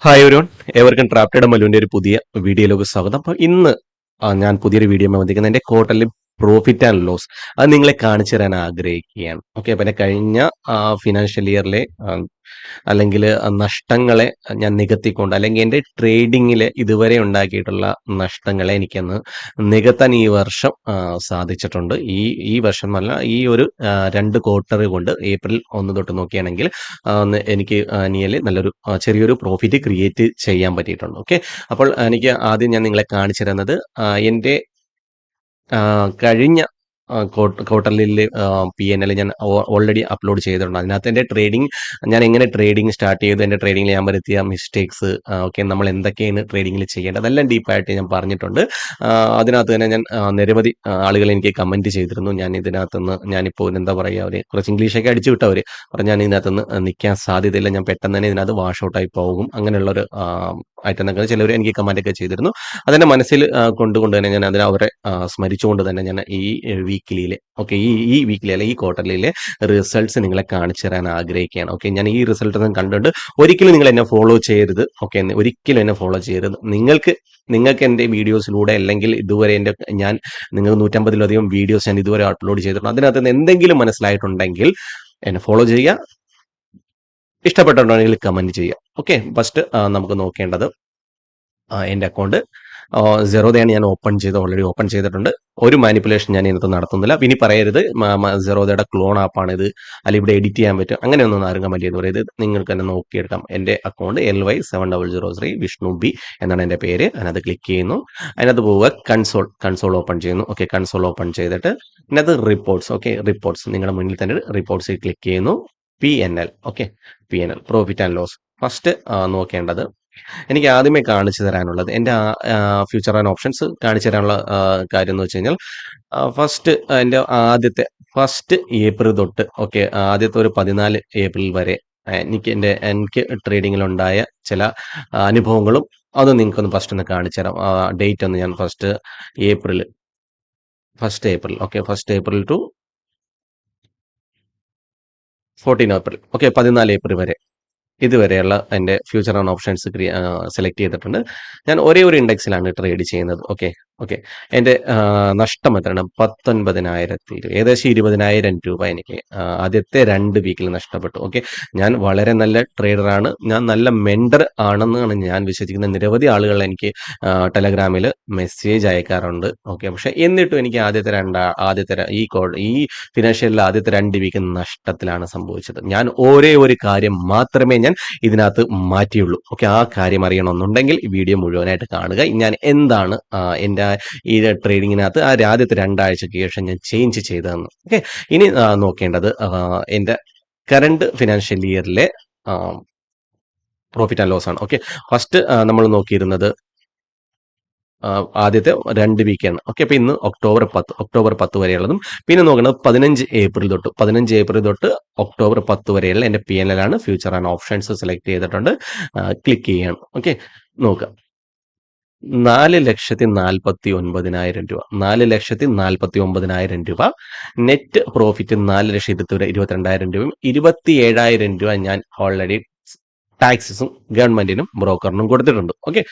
Hi everyone, ഏവർക്കും ട്രാപ്റ്റഡ് മല്ലുവിന്റെ ഒരു പുതിയ വീഡിയോയിലേക്ക് സ്വാഗതം. അപ്പോൾ ഇന്ന് ഞാൻ പുതിയൊരു വീഡിയോ വന്നിരിക്കുന്നത് എൻ്റെ ക്വാർട്ടർലി പ്രോഫിറ്റ് ആൻഡ് ലോസ് അത് നിങ്ങളെ കാണിച്ചു തരാൻ ആഗ്രഹിക്കുകയാണ്. ഓക്കെ, അപ്പം എൻ്റെ കഴിഞ്ഞ ഫിനാൻഷ്യൽ ഇയറിലെ അല്ലെങ്കിൽ നഷ്ടങ്ങളെ ഞാൻ നികത്തിക്കൊണ്ട്, അല്ലെങ്കിൽ എൻ്റെ ട്രേഡിങ്ങിൽ ഇതുവരെ ഉണ്ടാക്കിയിട്ടുള്ള നഷ്ടങ്ങളെ എനിക്കൊന്ന് നികത്താൻ ഈ വർഷം സാധിച്ചിട്ടുണ്ട്. ഈ വർഷം എന്നല്ല, ഈ ഒരു 2 ക്വാർട്ടർ കൊണ്ട് ഏപ്രിൽ 1 തൊട്ട് നോക്കുകയാണെങ്കിൽ എനിക്ക് നിയർലി നല്ലൊരു ചെറിയൊരു പ്രോഫിറ്റ് ക്രിയേറ്റ് ചെയ്യാൻ പറ്റിയിട്ടുണ്ട്. ഓക്കെ, അപ്പോൾ എനിക്ക് ആദ്യം ഞാൻ നിങ്ങളെ കാണിച്ചു തരുന്നത് എൻ്റെ കഴിഞ്ഞ ക്വാർട്ടർലിയിൽ P&L ഞാൻ ഓൾറെഡി അപ്ലോഡ് ചെയ്തിട്ടുണ്ട്. അതിനകത്ത് എൻ്റെ ട്രേഡിംഗ്, ഞാൻ എങ്ങനെ ട്രേഡിംഗ് സ്റ്റാർട്ട് ചെയ്തു, എൻ്റെ ട്രേഡിംഗിൽ ഞാൻ വരുത്തിയ മിസ്റ്റേക്സ്, ഓക്കെ, നമ്മൾ എന്തൊക്കെയാണ് ട്രേഡിങ്ങിൽ ചെയ്യേണ്ടത്, അതെല്ലാം ഡീപ്പായിട്ട് ഞാൻ പറഞ്ഞിട്ടുണ്ട്. അതിനകത്ത് തന്നെ ഞാൻ നിരവധി ആളുകൾ എനിക്ക് കമൻറ്റ് ചെയ്തിരുന്നു. ഞാൻ ഇതിനകത്തുനിന്ന് ഞാനിപ്പോൾ എന്താ പറയുക, അവർ കുറച്ച് ഇംഗ്ലീഷൊക്കെ അടിച്ചു വിട്ടവർ പറഞ്ഞു, ഞാൻ ഇതിനകത്തുനിന്ന് നിൽക്കാൻ സാധ്യതയില്ല, ഞാൻ പെട്ടെന്ന് തന്നെ ഇതിനകത്ത് വാഷ് ഔട്ടായി പോകും, അങ്ങനെയുള്ളൊരു ആയിട്ടെന്നൊക്കെ ചിലവർ എനിക്ക് കമൻറ്റൊക്കെ ചെയ്തിരുന്നു. അതെൻ്റെ മനസ്സിൽ കൊണ്ടുകൊണ്ട് തന്നെ ഞാൻ അവരെ സ്മരിച്ചുകൊണ്ട് തന്നെ ഞാൻ ഈ വീക്കിലിയിലെ, ഓക്കെ, ഈ വീക്കിലി അല്ലെ ഈ ക്വാർട്ടർലിയിലെ റിസൾട്ട്സ് നിങ്ങളെ കാണിച്ചു തരാൻ ആഗ്രഹിക്കുകയാണ്. ഓക്കെ, ഞാൻ ഈ റിസൾട്ട് കണ്ടിട്ട് ഒരിക്കലും നിങ്ങൾ എന്നെ ഫോളോ ചെയ്യരുത്. ഓക്കെ, ഒരിക്കലും എന്നെ ഫോളോ ചെയ്യരുത്. നിങ്ങൾക്ക് എൻ്റെ വീഡിയോസിലൂടെ, അല്ലെങ്കിൽ ഇതുവരെ നിങ്ങൾക്ക് 150-ലധികം വീഡിയോസ് ഞാൻ ഇതുവരെ അപ്ലോഡ് ചെയ്തിട്ടുണ്ട്. അതിനകത്ത് നിന്ന് എന്തെങ്കിലും മനസ്സിലായിട്ടുണ്ടെങ്കിൽ എന്നെ ഫോളോ ചെയ്യുക, ഇഷ്ടപ്പെട്ടിട്ടുണ്ടെങ്കിൽ കമൻറ്റ് ചെയ്യുക. ഓക്കെ, ഫസ്റ്റ് നമുക്ക് നോക്കേണ്ടത് എൻ്റെ അക്കൗണ്ട് സെറോദയാണ് ഞാൻ ഓൾറെഡി ഓപ്പൺ ചെയ്തിട്ടുണ്ട്. ഒരു മാനിപ്പുലേഷൻ ഞാൻ ഇതിനകത്ത് നടത്തുന്നില്ല. ഇനി പറയരുത് സെറോദയുടെ ക്ലോൺ ആപ്പാണ് ഇത്, അല്ലെങ്കിൽ ഇവിടെ എഡിറ്റ് ചെയ്യാൻ പറ്റും, അങ്ങനെയൊന്നും ആരും കമൻറ്റ് ചെയ്യുന്നു പറയരുത്. നിങ്ങൾക്ക് തന്നെ നോക്കിയെടുക്കാം. എൻ്റെ അക്കൗണ്ട് LY7003 വിഷ്ണു ബി എന്നാണ് എൻ്റെ പേര്. അതിനകത്ത് ക്ലിക്ക് ചെയ്യുന്നു, അതിനകത്ത് പോവുക, കൺസോൾ ഓപ്പൺ ചെയ്യുന്നു. ഓക്കെ, കൺസോൾ ഓപ്പൺ ചെയ്തിട്ട് ഇതിനകത്ത് റിപ്പോർട്ട്സ്, ഓക്കെ, റിപ്പോർട്ട്സ് നിങ്ങളുടെ മുന്നിൽ തന്നെ റിപ്പോർട്ട്സിൽ ക്ലിക്ക് ചെയ്യുന്നു. P&L, okay, P&L profit and loss. First നോക്കേണ്ടത്, എനിക്ക് ആദ്യമേ കാണിച്ചു തരാനുള്ളത്, എൻ്റെ ഫ്യൂച്ചർ ആൻഡ് ഓപ്ഷൻസ് കാണിച്ചു തരാനുള്ള കാര്യം എന്ന് വെച്ച് കഴിഞ്ഞാൽ, എൻ്റെ ഫസ്റ്റ് ഏപ്രിൽ തൊട്ട്, ഓക്കെ, ആദ്യത്തെ ഒരു 14 ഏപ്രിൽ വരെ എനിക്ക് ട്രേഡിങ്ങിലുണ്ടായ ചില അനുഭവങ്ങളും അത് നിങ്ങൾക്കൊന്ന് ഫസ്റ്റ് ഒന്ന് കാണിച്ചു തരാം. ഡേറ്റ് ഒന്ന് ഞാൻ first April, okay, first April to 14 ഏപ്രിൽ, ഓക്കെ, 14 ഏപ്രിൽ വരെ ഇതുവരെയുള്ള എൻ്റെ ഫ്യൂച്ചർ ആൻഡ് ഓപ്ഷൻസ് സെലക്ട് ചെയ്തിട്ടുണ്ട്. ഞാൻ ഒരേ ഒരു ഇൻഡെക്സിലാണ് ട്രേഡ് ചെയ്യുന്നത്. ഓക്കെ, എൻ്റെ നഷ്ടം എത്രയാണ്? 19,000, ഏകദേശം 20,000 രൂപ എനിക്ക് ആദ്യത്തെ 2 വീക്കിൽ നഷ്ടപ്പെട്ടു. ഓക്കെ, ഞാൻ വളരെ നല്ല ട്രേഡറാണ്, ഞാൻ നല്ല മെൻഡർ ആണെന്നാണ് ഞാൻ വിശ്വസിക്കുന്നത്. നിരവധി ആളുകൾ എനിക്ക് ടെലഗ്രാമിൽ മെസ്സേജ് അയക്കാറുണ്ട്. ഓക്കെ, പക്ഷേ എന്നിട്ടും എനിക്ക് ഈ ഫിനാൻഷ്യലിൽ ആദ്യത്തെ 2 വീക്ക് നഷ്ടത്തിലാണ് സംഭവിച്ചത്. ഞാൻ ഒരേ ഒരു കാര്യം മാത്രമേ ഞാൻ ഇതിനകത്ത് മാറ്റിയുള്ളൂ. ഓക്കെ, ആ കാര്യം അറിയണമെന്നുണ്ടെങ്കിൽ ഈ വീഡിയോ മുഴുവനായിട്ട് കാണുക. ഞാൻ എന്താണ് എൻ്റെ ഈ ട്രേഡിങ്ങിനകത്ത് ആദ്യത്തെ 2 ആഴ്ചയ്ക്ക് ശേഷം ഞാൻ ചേഞ്ച് ചെയ്തതെന്ന്. ഓക്കെ, ഇനി നോക്കേണ്ടത് എൻ്റെ കറണ്ട് ഫിനാൻഷ്യൽ ഇയറിലെ പ്രോഫിറ്റ് ആൻഡ് ലോസ് ആണ്. ഓക്കെ, ഫസ്റ്റ് നമ്മൾ നോക്കിയിരുന്നത് ആദ്യത്തെ 2 വീക്കാണ്. ഓക്കെ, അപ്പോൾ ഇന്ന് ഒക്ടോബർ 10 വരെയുള്ളതും, പിന്നെ നോക്കുന്നത് 15 ഏപ്രിൽ തൊട്ട് ഒക്ടോബർ 10 വരെയുള്ള എൻ്റെ P&L ആണ്. ഫ്യൂച്ചർ ആൻഡ് ഓപ്ഷൻസ് സെലക്ട് ചെയ്തിട്ടുണ്ട്, ക്ലിക്ക് ചെയ്യണം. ഓക്കെ, നോക്കുക, 4,49,000 രൂപ, 4,49,000 രൂപ നെറ്റ് പ്രോഫിറ്റ്, 4,22,000 രൂപയും 27,000 രൂപ ഞാൻ ഓൾറെഡി ടാക്സസും ഗവൺമെന്റിനും ബ്രോക്കറിനും കൊടുത്തിട്ടുണ്ട്. ഓക്കെ,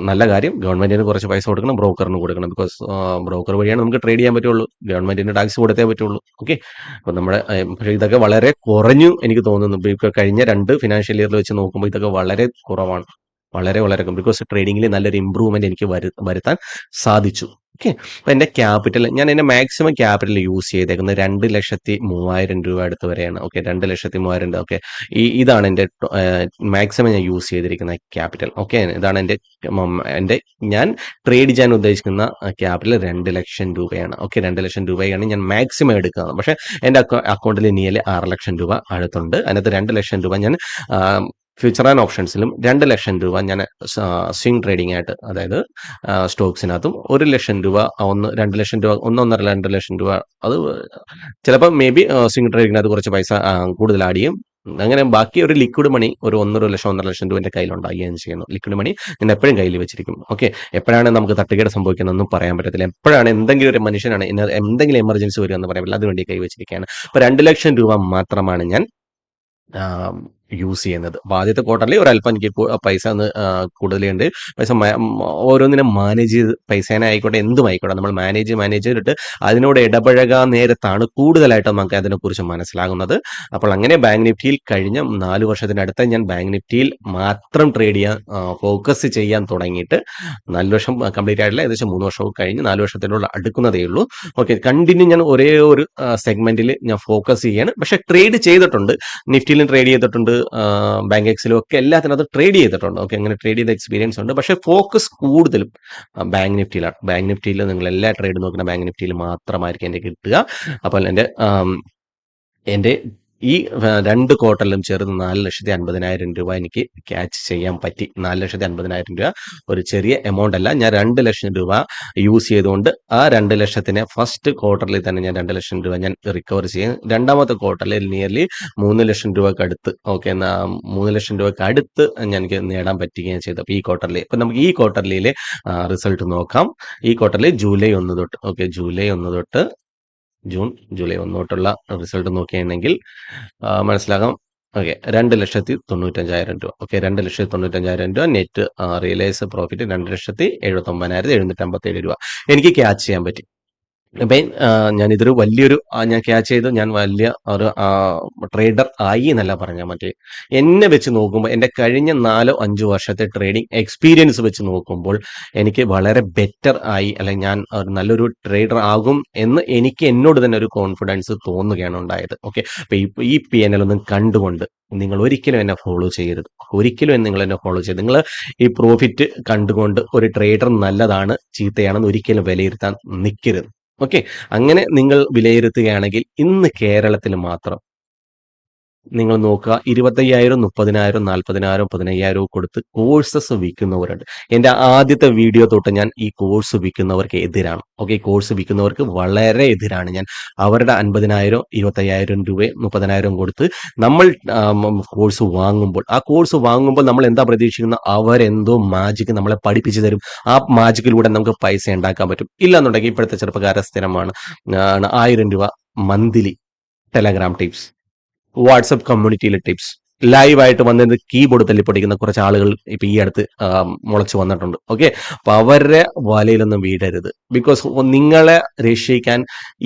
നല്ല കാര്യം, ഗവൺമെന്റിന് കുറച്ച് പൈസ കൊടുക്കണം, ബ്രോക്കറിന് കൊടുക്കണം. ബിക്കോസ് ബ്രോക്കർ വഴിയാണ് നമുക്ക് ട്രേഡ് ചെയ്യാൻ പറ്റുള്ളൂ, ഗവൺമെന്റിന് ടാക്സ് കൊടുത്തേ പറ്റുള്ളൂ. ഓക്കെ, അപ്പോൾ പക്ഷേ ഇതൊക്കെ വളരെ കുറഞ്ഞു എനിക്ക് തോന്നുന്നു. ഇപ്പോൾ കഴിഞ്ഞ 2 ഫിനാൻഷ്യൽ ഇയറിൽ വെച്ച് നോക്കുമ്പോൾ ഇതൊക്കെ വളരെ കുറവാണ്, വളരെ ബിക്കോസ് ട്രേഡിങ്ങിൽ നല്ലൊരു ഇമ്പ്രൂവ്മെന്റ് എനിക്ക് വരുത്താൻ സാധിച്ചു. ഓക്കെ, അപ്പോൾ എൻ്റെ മാക്സിമം ക്യാപിറ്റൽ യൂസ് ചെയ്തേക്കുന്നത് 2,03,000 രൂപ അടുത്ത് വരെയാണ്. ഓക്കെ, 2,03,000 രൂപ. ഓക്കെ, ഇതാണ് എൻ്റെ മാക്സിമം ഞാൻ യൂസ് ചെയ്തിരിക്കുന്ന ക്യാപിറ്റൽ. ഓക്കെ, ഇതാണ് ഞാൻ ട്രേഡ് ചെയ്യാൻ ഉദ്ദേശിക്കുന്ന ക്യാപിറ്റൽ 2,00,000 രൂപയാണ്. ഓക്കെ, 2,00,000 രൂപയാണ് ഞാൻ മാക്സിമം എടുക്കുന്നത്. പക്ഷേ എൻ്റെ അക്കൗണ്ടിൽ നിയർലി 6,00,000 രൂപ അടുത്തുണ്ട്. അതിനകത്ത് 2,00,000 രൂപ ഞാൻ ഫ്യൂച്ചർ ആൻഡ് ഓപ്ഷൻസിലും 2,00,000 രൂപ ഞാൻ സ്വിംഗ് ട്രേഡിംഗ് ആയിട്ട്, അതായത് സ്റ്റോക്സിനകത്തും 1,00,000 രൂപ, 2,00,000 രൂപ, 2,00,000 രൂപ, അത് ചിലപ്പോൾ മേ ബി സ്വിംഗ് ട്രേഡിങ്ങിനകത്ത് കുറച്ച് പൈസ കൂടുതൽ ആഡ് ചെയ്യും. അങ്ങനെ ബാക്കി ഒരു ലിക്വിഡ് മണി ഒരു 1,00,000 രൂപ എൻ്റെ കയ്യിലുണ്ടാകുകയും ചെയ്യുന്നു. ലിക്വിഡ് മണി ഞാൻ എപ്പോഴും കയ്യിൽ വെച്ചിരിക്കും. ഓക്കെ, എപ്പോഴാണ് നമുക്ക് തട്ടുകേട് സംഭവിക്കുന്നതെന്നും പറയാൻ പറ്റത്തില്ല, എപ്പോഴാണ് എന്തെങ്കിലും ഒരു മനുഷ്യനാണ് എന്തെങ്കിലും എമർജൻസി വരിക എന്ന് പറയാൻ പറ്റില്ല, അതിനുവേണ്ടി കൈ വെച്ചിരിക്കുകയാണ്. അപ്പോൾ 2,00,000 രൂപ മാത്രമാണ് ഞാൻ യൂസ് ചെയ്യുന്നത്. അപ്പോൾ ആദ്യത്തെ ക്വാർട്ടറിൽ ഒരല്പം എനിക്ക് പൈസ ഒന്ന് കൂടുതലുണ്ട്. പൈസ ഓരോന്നിനും മാനേജ് ചെയ്ത് പൈസേനെ ആയിക്കോട്ടെ എന്തും ആയിക്കോട്ടെ നമ്മൾ മാനേജ് ചെയ്തിട്ട് അതിനോട് ഇടപഴകാൻ നേരത്താണ് കൂടുതലായിട്ട് നമുക്ക് അതിനെക്കുറിച്ച് മനസ്സിലാകുന്നത്. അപ്പോൾ അങ്ങനെ ബാങ്ക് നിഫ്റ്റിയിൽ കഴിഞ്ഞ 4 വർഷത്തിനടുത്ത് ഞാൻ ബാങ്ക് നിഫ്റ്റിയിൽ മാത്രം ട്രേഡ് ചെയ്യാൻ ഫോക്കസ് ചെയ്യാൻ തുടങ്ങിയിട്ട് 4 വർഷം കംപ്ലീറ്റ് ആയിട്ടില്ല, ഏകദേശം 3 വർഷവും കഴിഞ്ഞ് 4 വർഷത്തിനുള്ള അടുക്കുന്നതേ ഉള്ളൂ. ഓക്കെ, കണ്ടിന്യൂ ഞാൻ ഒരേ ഒരു സെഗ്മെന്റിൽ ഞാൻ ഫോക്കസ് ചെയ്യാണ്. പക്ഷെ ട്രേഡ് ചെയ്തിട്ടുണ്ട്, നിഫ്റ്റിയിലും ട്രേഡ് ചെയ്തിട്ടുണ്ട്, ബാങ്ക് എക്സിലും ഒക്കെ എല്ലാത്തിനകത്ത് ട്രേഡ് ചെയ്തിട്ടുണ്ട്. ഓക്കെ, അങ്ങനെ ട്രേഡ് ചെയ്ത എക്സ്പീരിയൻസ് ഉണ്ട്. പക്ഷേ ഫോക്കസ് കൂടുതലും ബാങ്ക് നിഫ്റ്റിയിലാണ്. ബാങ്ക് നിഫ്റ്റിയിൽ നിങ്ങൾ എല്ലാ ട്രേഡ് നോക്കുന്ന ബാങ്ക് നിഫ്റ്റിയിൽ മാത്രമായിരിക്കും എൻ്റെ കിട്ടുക. അപ്പോൾ എൻ്റെ ഈ 2 ക്വാർട്ടറിലും ചേർന്ന് 4,50,000 രൂപ എനിക്ക് ക്യാച്ച് ചെയ്യാൻ പറ്റി. 4,50,000 രൂപ ഒരു ചെറിയ എമൗണ്ട് അല്ല. ഞാൻ 2 ലക്ഷം രൂപ യൂസ് ചെയ്തുകൊണ്ട് ആ 2 ലക്ഷത്തിനെ ഫസ്റ്റ് ക്വാർട്ടറിൽ തന്നെ ഞാൻ 2 ലക്ഷം രൂപ ഞാൻ റിക്കവർ ചെയ്യും. രണ്ടാമത്തെ ക്വാർട്ടറിൽ നിയർലി 3 ലക്ഷം രൂപക്ക് അടുത്ത്, ഓക്കെ, 3 ലക്ഷം രൂപക്ക് അടുത്ത് എനിക്ക് നേടാൻ പറ്റുകയും ചെയ്തു. അപ്പോൾ ഈ ക്വാർട്ടറിൽ ഇപ്പം നമുക്ക് ഈ ക്വാർട്ടറിലെ റിസൾട്ട് നോക്കാം. ഈ ക്വാർട്ടറിൽ ജൂലൈ 1 തൊട്ട്, ഓക്കെ, ജൂലൈ 1 തൊട്ട് ജൂലൈ 1 തൊട്ടുള്ള റിസൾട്ട് നോക്കുകയാണെങ്കിൽ മനസ്സിലാകാം. ഓക്കെ, 2,95,000 രൂപ. ഓക്കെ, 2,95,000 രൂപ നെറ്റ് റിയലൈസ് പ്രോഫിറ്റ് 2,79,757 രൂപ എനിക്ക് ക്യാച്ച് ചെയ്യാൻ പറ്റി. അപ്പം ഞാനിതൊരു വലിയൊരു ഞാൻ ക്യാച്ച് ചെയ്ത് ഞാൻ വലിയ ഒരു ട്രേഡർ ആയി എന്നല്ല പറഞ്ഞാൽ മറ്റേ എന്നെ വെച്ച് നോക്കുമ്പോൾ എൻ്റെ കഴിഞ്ഞ 4-5 വർഷത്തെ ട്രേഡിംഗ് എക്സ്പീരിയൻസ് വെച്ച് നോക്കുമ്പോൾ എനിക്ക് വളരെ ബെറ്റർ ആയി, അല്ലെങ്കിൽ ഞാൻ ഒരു നല്ലൊരു ട്രേഡർ ആകും എന്ന് എനിക്ക് എന്നോട് തന്നെ ഒരു കോൺഫിഡൻസ് തോന്നുകയാണ് ഉണ്ടായത്. ഓക്കെ, അപ്പം ഈ PNL ഒന്നും കണ്ടുകൊണ്ട് നിങ്ങൾ ഒരിക്കലും എന്നെ ഫോളോ ചെയ്യരുത്. ഒരിക്കലും നിങ്ങൾ എന്നെ ഫോളോ ചെയ്ത് നിങ്ങൾ ഈ പ്രോഫിറ്റ് കണ്ടുകൊണ്ട് ഒരു ട്രേഡർ നല്ലതാണ് ചീത്തയാണെന്ന് ഒരിക്കലും വിലയിരുത്താൻ നിൽക്കരുത്. ഓക്കെ, അങ്ങനെ നിങ്ങൾ വിലയിരുത്തുകയാണെങ്കിൽ ഇന്ന് കേരളത്തിൽ മാത്രം നിങ്ങൾ നോക്കുക, 25,000, 30,000, 40,000, 15,000 കൊടുത്ത് കോഴ്സസ് വിൽക്കുന്നവരുണ്ട്. എൻ്റെ ആദ്യത്തെ വീഡിയോ തൊട്ട് ഞാൻ ഈ കോഴ്സ് വിൽക്കുന്നവർക്ക് എതിരാണ്. ഓക്കെ, കോഴ്സ് വിൽക്കുന്നവർക്ക് വളരെ എതിരാണ് ഞാൻ. അവരുടെ 50,000, 25,000 രൂപയും 30,000 കൊടുത്ത് നമ്മൾ കോഴ്സ് വാങ്ങുമ്പോൾ, ആ കോഴ്സ് വാങ്ങുമ്പോൾ നമ്മൾ എന്താ പ്രതീക്ഷിക്കുന്നത്? അവരെന്തോ മാജിക് നമ്മളെ പഠിപ്പിച്ചു തരും. ആ മാജിക്കിലൂടെ നമുക്ക് പൈസ ഉണ്ടാക്കാൻ പറ്റും. ഇല്ലാന്നുണ്ടെങ്കിൽ ഇപ്പോഴത്തെ ചെറുപ്പക്കാരുടെ സ്ഥിരമാണ് 1,000 രൂപ മന്ത്ലി ടെലഗ്രാം ടിപ്സ്, വാട്സപ്പ് കമ്മ്യൂണിറ്റിയിലെ ടിപ്സ്, ലൈവായിട്ട് വന്നത് കീബോർഡ് തല്ലിപ്പൊടിക്കുന്ന കുറച്ച് ആളുകൾ ഇപ്പൊ ഈ അടുത്ത് മുളച്ചു വന്നിട്ടുണ്ട്. ഓക്കെ, അപ്പൊ അവരുടെ വലയിലൊന്നും വീഴരുത്. ബിക്കോസ് നിങ്ങളെ രക്ഷിക്കാൻ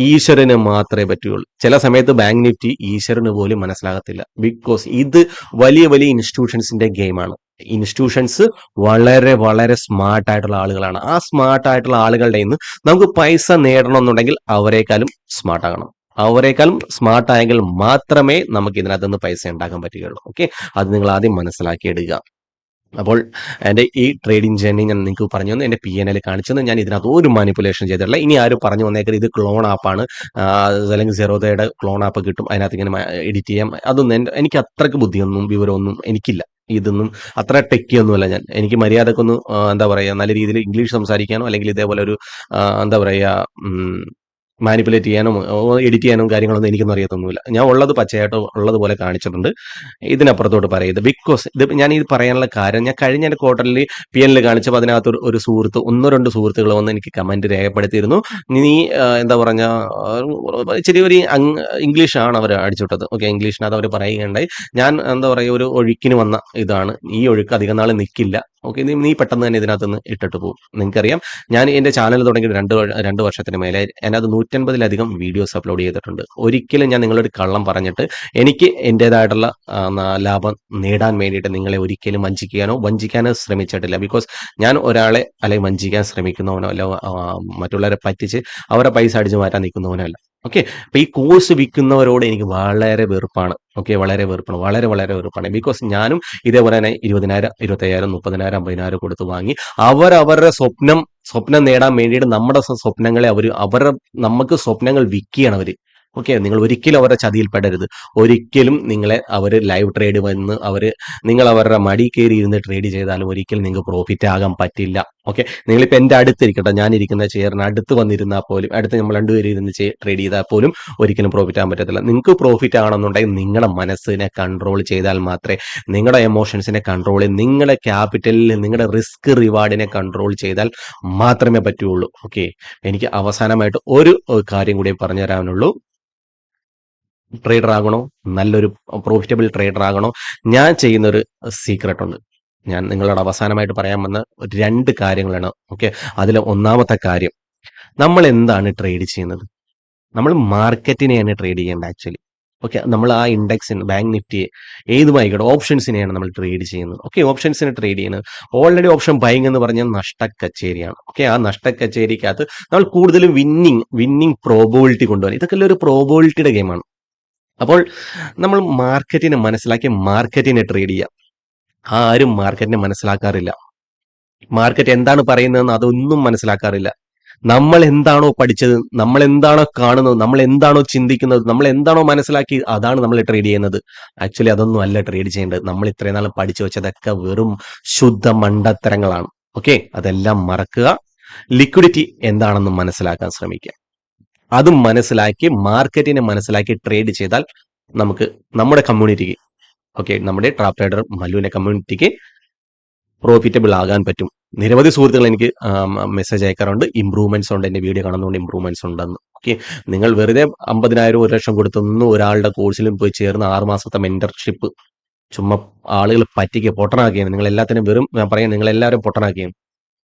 ഈശ്വരന് മാത്രമേ പറ്റുള്ളൂ. ചില സമയത്ത് ബാങ്ക് നിഫ്റ്റി ഈശ്വരന് പോലും മനസ്സിലാകത്തില്ല. ബിക്കോസ് ഇത് വലിയ വലിയ ഇൻസ്റ്റിറ്റ്യൂഷൻസിന്റെ ഗെയിമാണ്. ഇൻസ്റ്റിറ്റ്യൂഷൻസ് വളരെ വളരെ സ്മാർട്ട് ആയിട്ടുള്ള ആളുകളാണ്. ആ സ്മാർട്ട് ആയിട്ടുള്ള ആളുകളുടെ നിന്ന് നമുക്ക് പൈസ നേടണമെന്നുണ്ടെങ്കിൽ അവരെക്കാളും സ്മാർട്ട് ആകണം. അവരെക്കാളും സ്മാർട്ട് ആയെങ്കിൽ മാത്രമേ നമുക്ക് ഇതിനകത്ത് നിന്ന് പൈസ ഉണ്ടാക്കാൻ പറ്റുകയുള്ളൂ. ഓക്കെ, അത് നിങ്ങൾ ആദ്യം മനസ്സിലാക്കിയെടുക്കുക. അപ്പോൾ എൻ്റെ ഈ ട്രേഡിംഗ് ജേർണി ഞാൻ നിങ്ങൾക്ക് പറഞ്ഞു തന്നു, എൻ്റെ PNL കാണിച്ചത്. ഞാൻ ഇതിനകത്ത് ഒരു മാനിപ്പുലേഷൻ ചെയ്തിട്ടില്ല. ഇനി ആരും പറഞ്ഞു വന്നേക്കരുത് ഇത് ക്ലോൺ ആപ്പാണ്, അല്ലെങ്കിൽ സെറോദയുടെ ക്ലോൺ ആപ്പ് കിട്ടും അതിനകത്ത് ഇങ്ങനെ എഡിറ്റ് ചെയ്യാം. അതൊന്നും എനിക്ക് അത്രയ്ക്ക് ബുദ്ധിയൊന്നും വിവരമൊന്നും എനിക്കില്ല. ഇതൊന്നും അത്ര ടെക്കിയൊന്നുമല്ല ഞാൻ. എനിക്ക് മര്യാദക്കൊന്ന് എന്താ പറയുക, നല്ല രീതിയിൽ ഇംഗ്ലീഷ് സംസാരിക്കാനോ അല്ലെങ്കിൽ ഇതേപോലെ ഒരു എന്താ പറയുക മാനിപ്പുലേറ്റ് ചെയ്യാനും എഡിറ്റ് ചെയ്യാനും കാര്യങ്ങളൊന്നും എനിക്കൊന്നും അറിയത്തൊന്നുമില്ല. ഞാൻ ഉള്ളത് പച്ചയായിട്ട് ഉള്ളതുപോലെ കാണിച്ചിട്ടുണ്ട്. ഇതിനപ്പുറത്തോട്ട് പറയരുത്. ബിക്കോസ് ഇത് ഞാൻ ഇത് പറയാനുള്ള കാര്യം, ഞാൻ കഴിഞ്ഞ ക്വാർട്ടറിൽ PNL കാണിച്ചപ്പോൾ അതിനകത്ത് ഒരു സുഹൃത്ത്, 1-2 സുഹൃത്തുക്കൾ വന്ന് എനിക്ക് കമന്റ് രേഖപ്പെടുത്തിയിരുന്നു. നീ എന്താ പറഞ്ഞ ഇച്ചിരി ഒരു ഇംഗ്ലീഷാണ് അവർ അടിച്ചുവിട്ടത്. ഓക്കെ, ഇംഗ്ലീഷിനകത്ത് അവർ പറയുകയുണ്ടായി, ഞാൻ എന്താ പറയുക ഒരു ഒഴുക്കിന് വന്ന ഇതാണ്, ഈ ഒഴുക്ക് അധികം നാൾ നിൽക്കില്ല. ഓക്കെ, നീ പെട്ടെന്ന് തന്നെ ഇതിനകത്ത് നിന്ന് ഇട്ടിട്ട് പോകും. നിങ്ങൾക്കറിയാം, ഞാൻ എൻ്റെ ചാനൽ തുടങ്ങി 2 വർഷത്തിന് മേലെ അതിനകത്ത് 150-ലധികം വീഡിയോസ് അപ്ലോഡ് ചെയ്തിട്ടുണ്ട്. ഒരിക്കലും ഞാൻ നിങ്ങളൊരു കള്ളം പറഞ്ഞിട്ട് എനിക്ക് എൻ്റെതായിട്ടുള്ള ലാഭം നേടാൻ വേണ്ടിയിട്ട് നിങ്ങളെ ഒരിക്കലും വഞ്ചിക്കാനോ ശ്രമിച്ചിട്ടില്ല. ബിക്കോസ് ഞാൻ ഒരാളെ അല്ലെങ്കിൽ വഞ്ചിക്കാൻ ശ്രമിക്കുന്നവനോ അല്ല മറ്റുള്ളവരെ പറ്റിച്ച് അവരെ പൈസ അടിച്ചു മാറ്റാൻ നിൽക്കുന്നവനോ അല്ല. ഓക്കെ, അപ്പൊ ഈ കോഴ്സ് വിൽക്കുന്നവരോട് എനിക്ക് വളരെ വെറുപ്പാണ്. ഓക്കെ, വളരെ വെറുപ്പാണ്, വളരെ വളരെ വെറുപ്പാണ്. ബിക്കോസ് ഞാനും ഇതേപോലെ തന്നെ 20,000, 25,000, 30,000, 50,000 കൊടുത്ത് വാങ്ങി അവരവരുടെ സ്വപ്നം നേടാൻ വേണ്ടിയിട്ട് നമ്മുടെ സ്വപ്നങ്ങളെ നമുക്ക് സ്വപ്നങ്ങൾ വിൽക്കുകയാണ് അവര്. ഓക്കെ, നിങ്ങൾ ഒരിക്കലും അവരുടെ ചതിയിൽപ്പെടരുത്. ഒരിക്കലും നിങ്ങളെ അവർ ലൈവ് ട്രേഡ് വന്ന് നിങ്ങൾ അവരുടെ മടി കയറി ഇരുന്ന് ട്രേഡ് ചെയ്താലും ഒരിക്കലും നിങ്ങൾക്ക് പ്രോഫിറ്റ് ആകാൻ പറ്റില്ല. ഓക്കെ, നിങ്ങളിപ്പോൾ എൻ്റെ അടുത്തിരിക്കട്ടെ, ഞാനിരിക്കുന്ന ചെയറിന് അടുത്ത് വന്നിരുന്നാൽ പോലും, അടുത്ത് നമ്മൾ രണ്ടുപേരും ഇരുന്ന് ട്രേഡ് ചെയ്താൽ പോലും ഒരിക്കലും പ്രോഫിറ്റ് ആകാൻ പറ്റത്തില്ല. നിങ്ങൾക്ക് പ്രോഫിറ്റ് ആകണമെന്നുണ്ടെങ്കിൽ നിങ്ങളുടെ മനസ്സിനെ കൺട്രോൾ ചെയ്താൽ മാത്രമേ, നിങ്ങളുടെ എമോഷൻസിനെ കൺട്രോൾ ചെയ്ത് നിങ്ങളുടെ ക്യാപിറ്റലിൽ നിങ്ങളുടെ റിസ്ക് റിവാർഡിനെ കൺട്രോൾ ചെയ്താൽ മാത്രമേ പറ്റുള്ളൂ. ഓക്കെ, എനിക്ക് അവസാനമായിട്ട് ഒരു കാര്യം കൂടി പറഞ്ഞു തരാനുള്ളൂ. ട്രേഡർ ആകണോ, നല്ലൊരു പ്രോഫിറ്റബിൾ ട്രേഡർ ആകണോ, ഞാൻ ചെയ്യുന്നൊരു സീക്രട്ട് ഉണ്ട്. ഞാൻ നിങ്ങളോട് അവസാനമായിട്ട് പറയാൻ വന്ന രണ്ട് കാര്യങ്ങളാണ്. ഓക്കെ, അതിൽ ഒന്നാമത്തെ കാര്യം, നമ്മൾ എന്താണ് ട്രേഡ് ചെയ്യുന്നത്? നമ്മൾ മാർക്കറ്റിനെയാണ് ട്രേഡ് ചെയ്യേണ്ടത് ആക്ച്വലി. ഓക്കെ, നമ്മൾ ആ ഇൻഡെക്സിന്, ബാങ്ക് നിഫ്റ്റി ഏതുമായിക്കോട്ടെ, ഓപ്ഷൻസിനെയാണ് നമ്മൾ ട്രേഡ് ചെയ്യുന്നത്. ഓക്കെ, ഓപ്ഷൻസിനെ ട്രേഡ് ചെയ്യുന്നത് ഓൾറെഡി ഓപ്ഷൻ ബൈങ് എന്ന് പറഞ്ഞാൽ നഷ്ടക്കച്ചേരിയാണ്. ഓക്കെ, ആ നഷ്ടക്കച്ചേരിക്കകത്ത് നമ്മൾ കൂടുതലും വിന്നിങ് പ്രോബിലിറ്റി കൊണ്ടുപോകാൻ, ഇതൊക്കെ ഒരു പ്രോബിലിറ്റിയുടെ ഗെയിമാണ്. അപ്പോൾ നമ്മൾ മാർക്കറ്റിനെ മനസ്സിലാക്കി മാർക്കറ്റിനെ ട്രേഡ് ചെയ്യാം. ആരും മാർക്കറ്റിനെ മനസ്സിലാക്കാറില്ല. മാർക്കറ്റ് എന്താണ് പറയുന്നതെന്ന് അതൊന്നും മനസ്സിലാക്കാറില്ല. നമ്മൾ എന്താണോ പഠിച്ചത്, നമ്മൾ എന്താണോ കാണുന്നത്, നമ്മൾ എന്താണോ ചിന്തിക്കുന്നത്, നമ്മൾ എന്താണോ മനസ്സിലാക്കി, അതാണ് നമ്മൾ ട്രേഡ് ചെയ്യുന്നത്. ആക്ച്വലി അതൊന്നും അല്ല ട്രേഡ് ചെയ്യേണ്ടത്. നമ്മൾ ഇത്രയും നാളും പഠിച്ചു വെച്ചതൊക്കെ വെറും ശുദ്ധ മണ്ടത്തരങ്ങളാണ്. ഓക്കെ, അതെല്ലാം മറക്കുക. ലിക്വിഡിറ്റി എന്താണെന്ന് മനസ്സിലാക്കാൻ ശ്രമിക്കുക. അതും മനസ്സിലാക്കി മാർക്കറ്റിനെ മനസ്സിലാക്കി ട്രേഡ് ചെയ്താൽ നമുക്ക് നമ്മുടെ കമ്മ്യൂണിറ്റിക്ക്, ഓക്കെ, നമ്മുടെ ട്രാപ്പ് ട്രേഡർ മല്ലുവിന്റെ കമ്മ്യൂണിറ്റിക്ക് പ്രോഫിറ്റബിൾ ആകാൻ പറ്റും. നിരവധി സുഹൃത്തുക്കൾ എനിക്ക് മെസ്സേജ് അയക്കാറുണ്ട്, ഇമ്പ്രൂവ്മെന്റ്സ് ഉണ്ട്, എന്റെ വീഡിയോ കാണുന്നതുകൊണ്ട് ഇമ്പ്രൂവ്മെന്റ്സ് ഉണ്ടെന്ന്. ഓക്കെ, നിങ്ങൾ വെറുതെ 50,000 1,00,000 കൊടുത്തൊന്നും ഒരാളുടെ കോഴ്സിലും പോയി ചേർന്ന് 6 മാസത്തെ മെന്റർഷിപ്പ് ചുമ്മാ ആളുകൾ പറ്റിക്കുക, പൊട്ടനാക്കിയാണ്. നിങ്ങൾ എല്ലാത്തിനും വെറും, ഞാൻ പറയാം, നിങ്ങൾ എല്ലാവരും പൊട്ടനാക്കിയാണ്.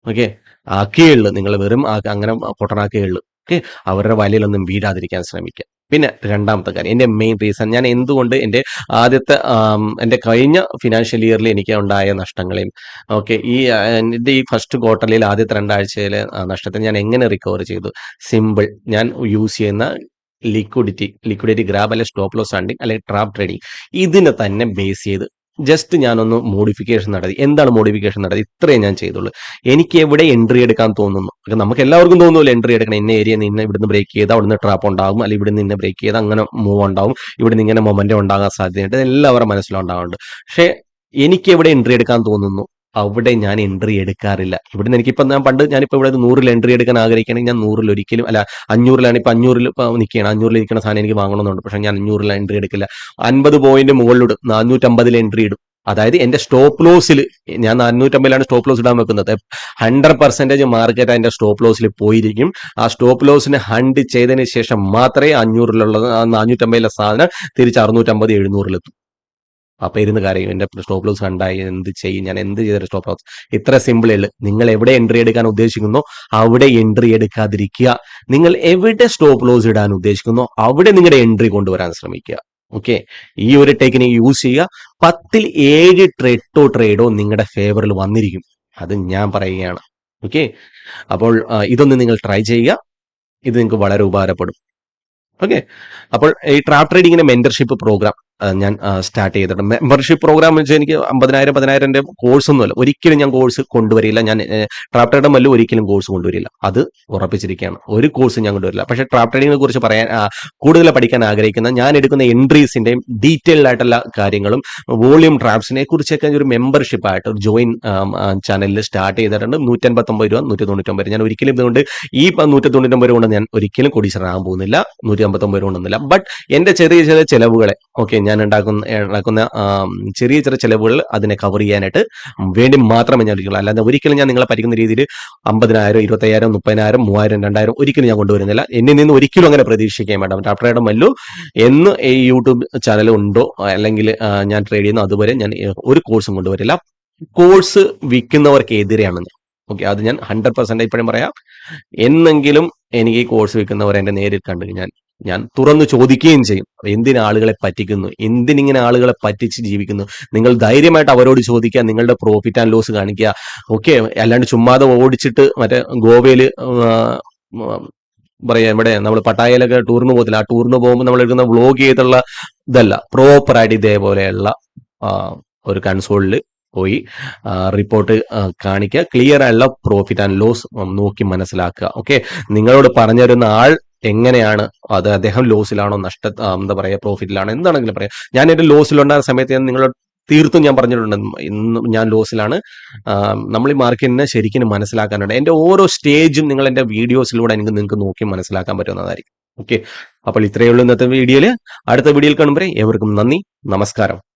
ഓക്കെ, ആക്കിയുള്ളൂ, നിങ്ങൾ വെറും അങ്ങനെ പൊട്ടനാക്കിയുള്ളൂ. ഓക്കെ, അവരുടെ വലയിലൊന്നും വീഴാതിരിക്കാൻ ശ്രമിക്കുക. പിന്നെ രണ്ടാമത്തെ കാര്യം, എൻ്റെ മെയിൻ റീസൺ, ഞാൻ എന്തുകൊണ്ട് എൻ്റെ ആദ്യത്തെ എൻ്റെ കഴിഞ്ഞ ഫിനാൻഷ്യൽ ഇയറിൽ എനിക്ക് ഉണ്ടായ നഷ്ടങ്ങളെയും, ഓക്കെ, എൻ്റെ ഈ ഫസ്റ്റ് ക്വാർട്ടറിൽ ആദ്യത്തെ 2 ആഴ്ചയിലെ നഷ്ടത്തെ ഞാൻ എങ്ങനെ റിക്കവർ ചെയ്തു? സിമ്പിൾ, ഞാൻ യൂസ് ചെയ്യുന്ന ലിക്വിഡിറ്റി ഗ്രാബ്, അല്ലെങ്കിൽ സ്റ്റോപ്പ് ലോസ് ഹണ്ടിങ്, അല്ലെങ്കിൽ ട്രാപ്പ് ട്രേഡിങ്, ഇതിനെ തന്നെ ബേസ് ചെയ്ത് ജസ്റ്റ് ഞാനൊന്ന് മോഡിഫിക്കേഷൻ നടത്തി. എന്താണ് മോഡിഫിക്കേഷൻ നടത്തി? ഇത്രയും ഞാൻ ചെയ്തുള്ളൂ. എനിക്ക് എവിടെ എൻട്രി എടുക്കാൻ തോന്നുന്നു, നമുക്ക് എല്ലാവർക്കും തോന്നുമല്ലോ എൻട്രി എടുക്കണം, ഇന്ന ഏരിയ നിന്ന് ഇവിടുന്ന് ബ്രേക്ക് ചെയ്താൽ അവിടുന്ന് ട്രാപ്പ് ഉണ്ടാകും, അല്ലെങ്കിൽ ഇവിടുന്ന് ഇന്ന ബ്രേക്ക് ചെയ്താൽ അങ്ങനെ മൂവ് ഉണ്ടാവും, ഇവിടുന്ന് ഇങ്ങനെ മൊമെന്റം ഉണ്ടാകാൻ സാധ്യതയുണ്ട്, എല്ലാവരുടെ മനസ്സിലുണ്ടാകുന്നുണ്ട്. പക്ഷേ എനിക്ക് എവിടെ എൻട്രി എടുക്കാൻ തോന്നുന്നു, അവിടെ ഞാൻ എൻട്രി എടുക്കാറില്ല. ഇവിടുന്ന് എനിക്കിപ്പോൾ, ഞാനിപ്പോൾ ഇവിടെ 100 എൻട്രി എടുക്കാൻ ആഗ്രഹിക്കുകയാണെങ്കിൽ ഞാൻ 100 ഒരിക്കലും അല്ല, 500 ഇപ്പൊ 500 നിൽക്കുകയാണ്, 500 നിൽക്കുന്ന സാധനം എനിക്ക് വാങ്ങണമെന്നുണ്ട്, പക്ഷെ ഞാൻ 500 എൻട്രി എടുക്കില്ല. 50 പോയിന്റ് മുകളിലിടും, 450 എൻട്രി ഇടും. അതായത് എന്റെ സ്റ്റോപ്പ് ലോസിൽ, ഞാൻ 450 സ്റ്റോപ്പ് ലോസ് ഇടാൻ വെക്കുന്നത്. 100% മാർക്കറ്റ് അതിന്റെ സ്റ്റോപ്പ് ലോസിൽ പോയിരിക്കും. ആ സ്റ്റോപ്പ് ലോസിനെ ഹണ്ട് ചെയ്തതിന് ശേഷം മാത്രമേ 500 450 സാധനം തിരിച്ച് 650 700 അപ്പൊ ഇരുന്ന് കാര്യം, എന്റെ സ്റ്റോപ്പ് ലോസ് കണ്ടായി എന്ത് ചെയ്യും, ഞാൻ എന്ത് ചെയ്തൊരു സ്റ്റോപ്പ് ലോസ്? ഇത്ര സിമ്പിളേ ഉള്ളൂ. നിങ്ങൾ എവിടെ എൻട്രി എടുക്കാൻ ഉദ്ദേശിക്കുന്നോ അവിടെ എൻട്രി എടുക്കാതിരിക്കുക. നിങ്ങൾ എവിടെ സ്റ്റോപ്പ് ലോസ് ഇടാൻ ഉദ്ദേശിക്കുന്നോ അവിടെ നിങ്ങളുടെ എൻട്രി കൊണ്ടുവരാൻ ശ്രമിക്കുക. ഓക്കെ, ഈ ഒരു ടെക്നിക്ക് യൂസ് ചെയ്യുക. 10ൽ 7 ട്രേഡോ നിങ്ങളുടെ ഫേവറിൽ വന്നിരിക്കും. അത് ഞാൻ പറയുകയാണ്. ഓക്കെ, അപ്പോൾ ഇതൊന്ന് നിങ്ങൾ ട്രൈ ചെയ്യുക. ഇത് നിങ്ങൾക്ക് വളരെ ഉപകാരപ്പെടും. ഓക്കെ, അപ്പോൾ ഈ ട്രാപ്പ് ട്രേഡിങ്ങിന്റെ മെന്റർഷിപ്പ് പ്രോഗ്രാം ഞാൻ സ്റ്റാർട്ട് ചെയ്തിട്ടുണ്ട്. മെമ്പർഷിപ്പ് പ്രോഗ്രാം വെച്ചാൽ എനിക്ക് 50,000 കോഴ്സ് ഒന്നുമല്ല, ഒരിക്കലും ഞാൻ കോഴ്സ് കൊണ്ടുവരില്ല. ഞാൻ ട്രാപ്പ് ട്രേഡർ മല്ലു ഒരിക്കലും കോഴ്സ് കൊണ്ടുവരില്ല, അത് ഉറപ്പിച്ചിരിക്കുകയാണ്. ഒരു കോഴ്സ് ഞാൻ കൊണ്ടുവരില്ല. പക്ഷേ ട്രാപ്പ് ട്രേഡിങ്ങിനെ കുറിച്ച് പറയാൻ, കൂടുതൽ പഠിക്കാൻ ആഗ്രഹിക്കുന്ന, ഞാൻ എടുക്കുന്ന എൻട്രീസിന്റെയും ഡീറ്റെയിൽഡ് ആയിട്ടുള്ള കാര്യങ്ങളും വോളിയം ട്രാപ്സിനെ കുറിച്ചൊക്കെ ഒരു മെമ്പർഷിപ്പ് ആയിട്ട് ഒരു ജോയിൻ ചാനലിൽ സ്റ്റാർട്ട് ചെയ്തിട്ടുണ്ട്. 159 രൂപ, 199. ഞാൻ ഒരിക്കലും ഇതുകൊണ്ട് ഈ 199 രൂപ കൊണ്ട് ഞാൻ ഒരിക്കലും കോടീശ്വരനാകാൻ പോകുന്നില്ല, 159 കൊണ്ടൊന്നുമില്ല. ബട്ട് എന്റെ ചെറിയ ചെറിയ ചെലവുകളെ, ഓക്കെ, ഞാൻ ഉണ്ടാക്കുന്ന ചെറിയ ചെറിയ ചെലവുകൾ അതിനെ കവർ ചെയ്യാനായിട്ട് വേണ്ടി മാത്രമേ ഞാൻ ഇരിക്കുള്ളൂ. അല്ലാതെ ഒരിക്കലും ഞാൻ നിങ്ങളെ പഠിക്കുന്ന രീതിയിൽ 50,000 25,000 30,000 3,000 2,000 ഒരിക്കലും ഞാൻ കൊണ്ടുവരുന്നില്ല. എന്നിൽ നിന്ന് ഒരിക്കലും അങ്ങനെ പ്രതീക്ഷിക്കാൻ വേണ്ട. ട്രാപ്പ് ട്രേഡർ മല്ലു എന്ന് ഈ യൂട്യൂബ് ചാനൽ ഉണ്ടോ, അല്ലെങ്കിൽ ഞാൻ ട്രേഡ് ചെയ്യുന്നു, അതുവരെ ഞാൻ ഒരു കോഴ്സും കൊണ്ടുവരില്ല. കോഴ്സ് വിൽക്കുന്നവർക്കെതിരെയാണ് ഞാൻ. ഓക്കെ, അത് ഞാൻ 100% ഇപ്പോഴും പറയാം. എന്നെങ്കിലും എനിക്ക് ഈ കോഴ്സ് വിൽക്കുന്നവർ എന്റെ നേരിൽ കണ്ടു ഞാൻ തുറന്നു ചോദിക്കുകയും ചെയ്യും, എന്തിന് ആളുകളെ പറ്റിക്കുന്നു, എന്തിനിങ്ങനെ ആളുകളെ പറ്റിച്ച് ജീവിക്കുന്നു. നിങ്ങൾ ധൈര്യമായിട്ട് അവരോട് ചോദിക്കുക, നിങ്ങളുടെ പ്രോഫിറ്റ് ആൻഡ് ലോസ് കാണിക്കുക. ഓക്കെ, അല്ലാണ്ട് ചുമ്മാതെ ഓടിച്ചിട്ട് മറ്റേ ഗോവയില് പറയാ, ഇവിടെ നമ്മൾ പട്ടായയിലൊക്കെ ടൂറിന് പോകത്തില്ല, ആ ടൂറിന് പോകുമ്പോൾ നമ്മൾ എടുക്കുന്ന വ്ളോഗ് ചെയ്തുള്ള ഇതല്ല, പ്രോപ്പറായിട്ട് ഇതേപോലെയുള്ള ഒരു കൺസോളിൽ പോയി റിപ്പോർട്ട് കാണിക്കുക, ക്ലിയർ ആയുള്ള പ്രോഫിറ്റ് ആൻഡ് ലോസ് നോക്കി മനസ്സിലാക്കുക. ഓക്കെ, നിങ്ങളോട് പറഞ്ഞിരുന്ന ആൾ എങ്ങനെയാണ്, അത് അദ്ദേഹം ലോസിലാണോ എന്താ പറയാ പ്രോഫിറ്റിലാണോ എന്താണെങ്കിലും പറയാം. ഞാൻ എന്റെ ലോസിലുണ്ടായിരുന്ന സമയത്ത് ഞാൻ നിങ്ങളോട് തീർത്തും ഞാൻ പറഞ്ഞിട്ടുണ്ട്, ഇന്ന് ഞാൻ ലോസിലാണ്. നമ്മൾ ഈ മാർക്കറ്റിനെ ശരിക്കും മനസ്സിലാക്കാനുണ്ട്. എന്റെ ഓരോ സ്റ്റേജും നിങ്ങൾ എന്റെ വീഡിയോസിലൂടെ നിങ്ങൾക്ക് നോക്കി മനസ്സിലാക്കാൻ പറ്റുന്നതായിരിക്കും. ഓക്കെ, അപ്പോൾ ഇത്രയേ ഉള്ളൂ ഇന്നത്തെ വീഡിയോയിൽ. അടുത്ത വീഡിയോയിൽ കാണുമ്പോൾ ഏവർക്കും നന്ദി, നമസ്കാരം.